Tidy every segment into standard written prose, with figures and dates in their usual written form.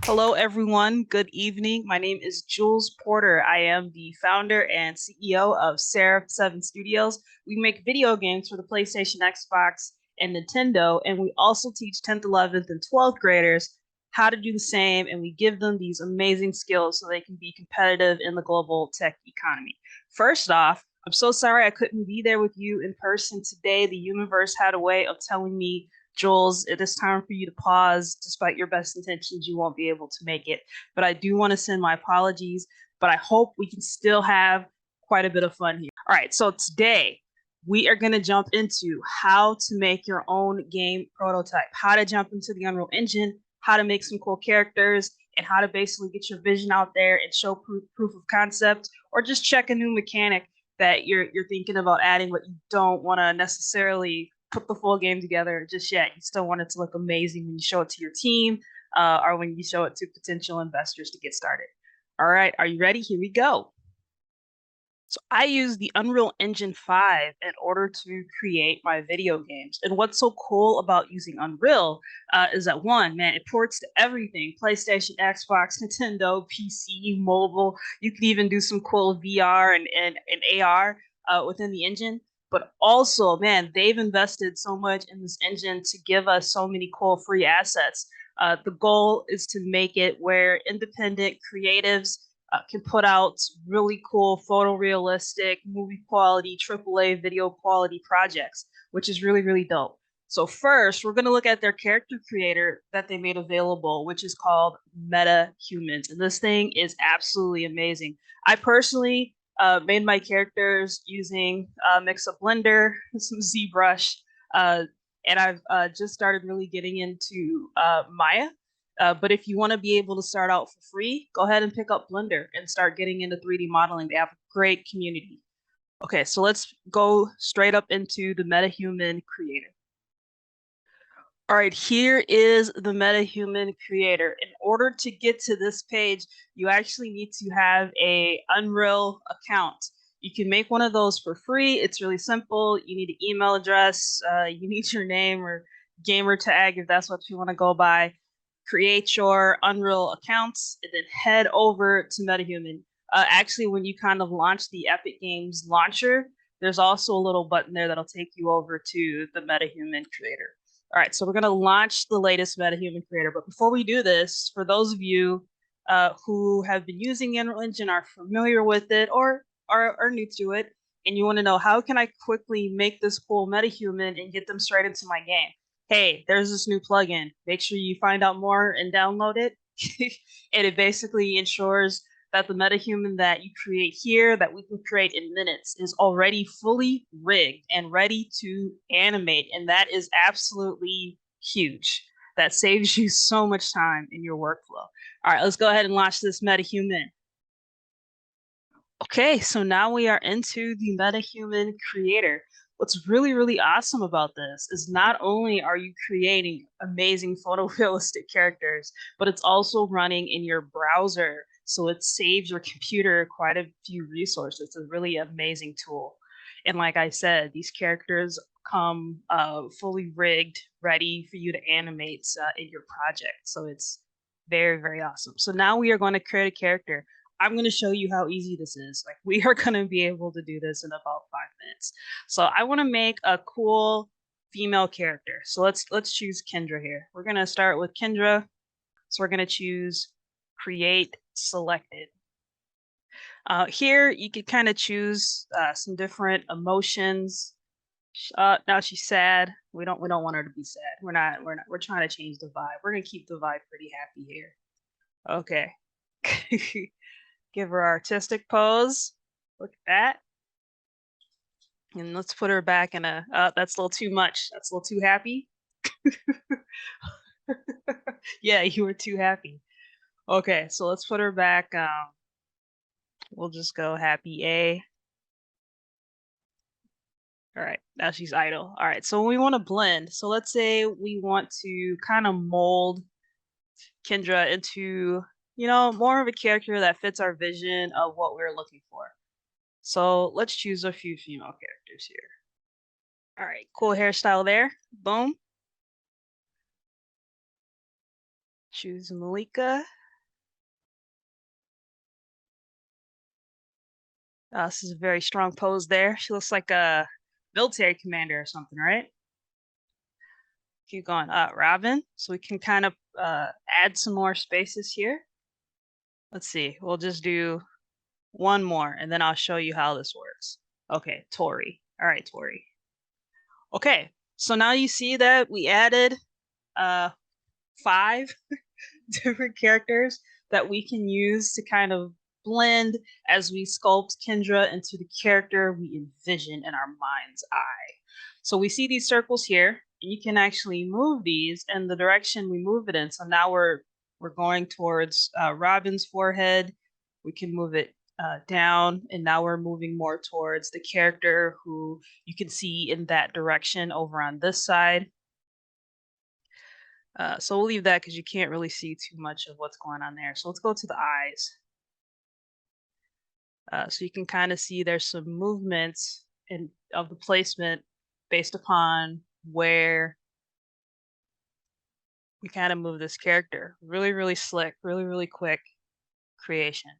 Hello, everyone. Good evening. My name is Jules Porter. I am the founder and CEO of Seraph 7 Studios. We make video games for the PlayStation, Xbox, and Nintendo, and we also teach 10th, 11th, and 12th graders how to do the same, and we give them these amazing skills so they can be competitive in the global tech economy. First off, I'm so sorry I couldn't be there with you in person today. The universe had a way of telling me, Jules, it is time for you to pause. Despite your best intentions, you won't be able to make it. But I do want to send my apologies, but I hope we can still have quite a bit of fun here. All right, so today we are going to jump into how to make your own game prototype, how to jump into the Unreal Engine, how to make some cool characters, and how to basically get your vision out there and show proof of concept, or just check a new mechanic that you're thinking about adding, but you don't want to necessarily put the full game together just yet. You still want it to look amazing when you show it to your team or when you show it to potential investors to get started. All right, are you ready? Here we go. So I use the Unreal Engine 5 in order to create my video games. And what's so cool about using Unreal is that one, man, it ports to everything: PlayStation, Xbox, Nintendo, PC, mobile. You can even do some cool VR and AR within the engine. But also, man, they've invested so much in this engine to give us so many cool free assets. The goal is to make it where independent creatives can put out really cool photorealistic movie quality AAA video quality projects, which is really, really dope. So first, we're going to look at their character creator that they made available, which is called MetaHumans. And this thing is absolutely amazing. I personally made my characters using a mix of Blender, some ZBrush, and I've just started really getting into Maya. But if you want to be able to start out for free, go ahead and pick up Blender and start getting into 3D modeling. They have a great community. Okay, so let's go straight up into the MetaHuman creator. All right, here is the MetaHuman creator. In order to get to this page, you actually need to have a Unreal account. You can make one of those for free. It's really simple. You need an email address. You need your name or gamer tag if that's what you want to go by. Create your Unreal accounts and then head over to MetaHuman. Actually, when you kind of launch the Epic Games launcher, there's also a little button there that'll take you over to the MetaHuman creator. All right, so we're going to launch the latest MetaHuman creator. But before we do this, for those of you who have been using Unreal Engine, are familiar with it, or are new to it, and you want to know how can I quickly make this cool MetaHuman and get them straight into my game? Hey, there's this new plugin. Make sure you find out more and download it. And it basically ensures that the MetaHuman that you create here, that we can create in minutes, is already fully rigged and ready to animate. And that is absolutely huge. That saves you so much time in your workflow. All right, let's go ahead and launch this MetaHuman. Okay, so now we are into the MetaHuman creator. What's really, really awesome about this is not only are you creating amazing photorealistic characters, but it's also running in your browser. So it saves your computer quite a few resources. It's a really amazing tool. And like I said, these characters come fully rigged, ready for you to animate in your project. So it's very, very awesome. So now we are going to create a character. I'm going to show you how easy this is. Like, we are going to be able to do this in about 5 minutes. So I want to make a cool female character. So let's choose Kendra here. We're going to start with Kendra. So we're going to choose create selected. Here you could kind of choose some different emotions. Now she's sad. We don't want her to be sad. We're trying to change the vibe. We're going to keep the vibe pretty happy here. Okay. Give her artistic pose. Look at that. And let's put her back in a, that's a little too much. That's a little too happy. Yeah, you were too happy. Okay, so let's put her back. We'll just go happy A. All right, now she's idle. All right, so we want to blend. So let's say we want to kind of mold Kendra into, more of a character that fits our vision of what we're looking for. So let's choose a few female characters here. All right, cool hairstyle there. Boom. Choose Malika. This is a very strong pose there. She looks like a military commander or something, right? Keep going. Robin. So we can kind of add some more spaces here. Let's see. We'll just do one more, and then I'll show you how this works. Okay, Tori. All right, Tori. Okay, so now you see that we added 5 different characters that we can use to kind of blend as we sculpt Kendra into the character we envision in our mind's eye. So we see these circles here, and you can actually move these in the direction we move it in. So now we're going towards Robin's forehead. We can move it down, and now we're moving more towards the character who you can see in that direction over on this side. So we'll leave that because you can't really see too much of what's going on there. So let's go to the eyes. So you can kind of see there's some movements of the placement based upon where we kind of move this character. Really, really slick, really, really quick creation.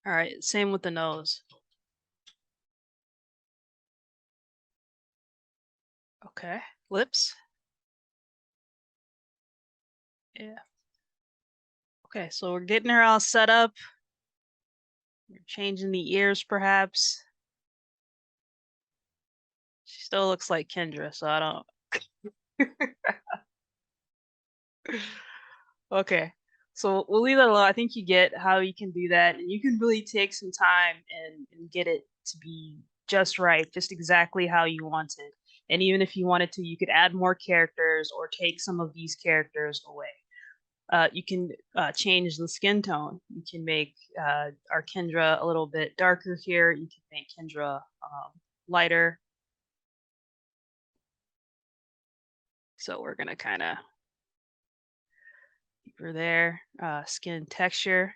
All right, same with the nose. Okay, lips. Yeah. Okay, so we're getting her all set up. We're changing the ears, perhaps. She still looks like Kendra, so I don't. Okay, so we'll leave that alone. I think you get how you can do that, and you can really take some time and get it to be just right, just exactly how you want it. And even if you wanted to, you could add more characters or take some of these characters away. You can change the skin tone. You can make our Kendra a little bit darker here. You can make Kendra lighter. So we're gonna kind of keep her there. Skin texture.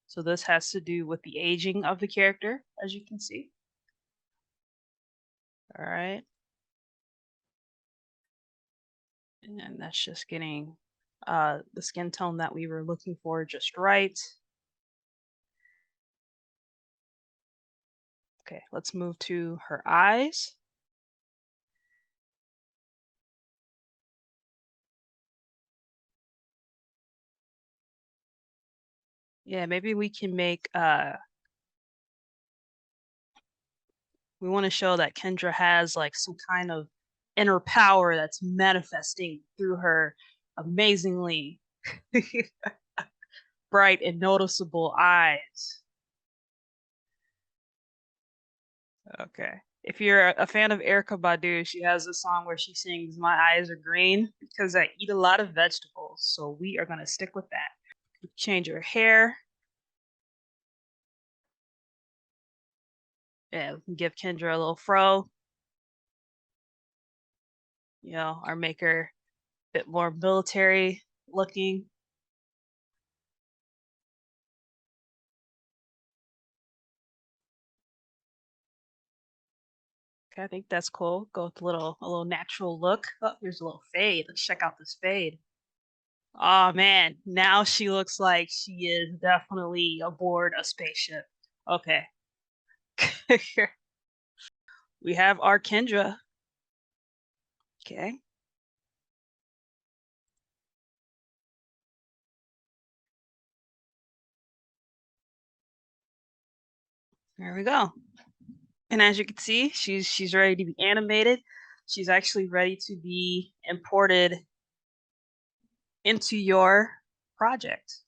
So this has to do with the aging of the character, as you can see. All right. And that's just getting the skin tone that we were looking for just right. Okay, let's move to her eyes. Yeah, maybe we can make we want to show that Kendra has like some kind of inner power that's manifesting through her amazingly bright and noticeable eyes. Okay. If you're a fan of Erykah Badu, she has a song where she sings, "My eyes are green because I eat a lot of vegetables." So we are going to stick with that. Change her hair. Yeah, we can give Kendra a little fro. You know, or make her a bit more military looking. Okay, I think that's cool. Go with a little natural look. Oh, here's a little fade. Let's check out this fade. Oh man, now she looks like she is definitely aboard a spaceship. Okay. We have our Kendra. Okay. There we go. And as you can see, she's ready to be animated. She's actually ready to be imported into your project.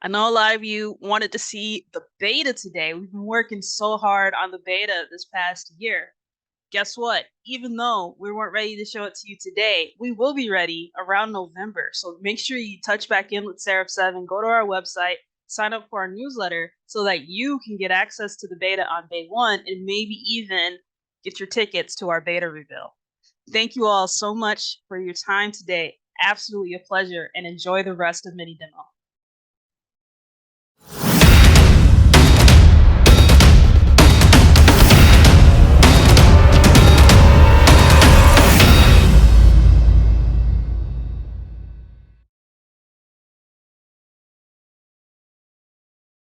I know a lot of you wanted to see the beta today. We've been working so hard on the beta this past year. Guess what? Even though we weren't ready to show it to you today, we will be ready around November. So make sure you touch back in with Seraph 7, go to our website, sign up for our newsletter so that you can get access to the beta on day 1 and maybe even get your tickets to our beta reveal. Thank you all so much for your time today. Absolutely a pleasure, and enjoy the rest of MinneDemo.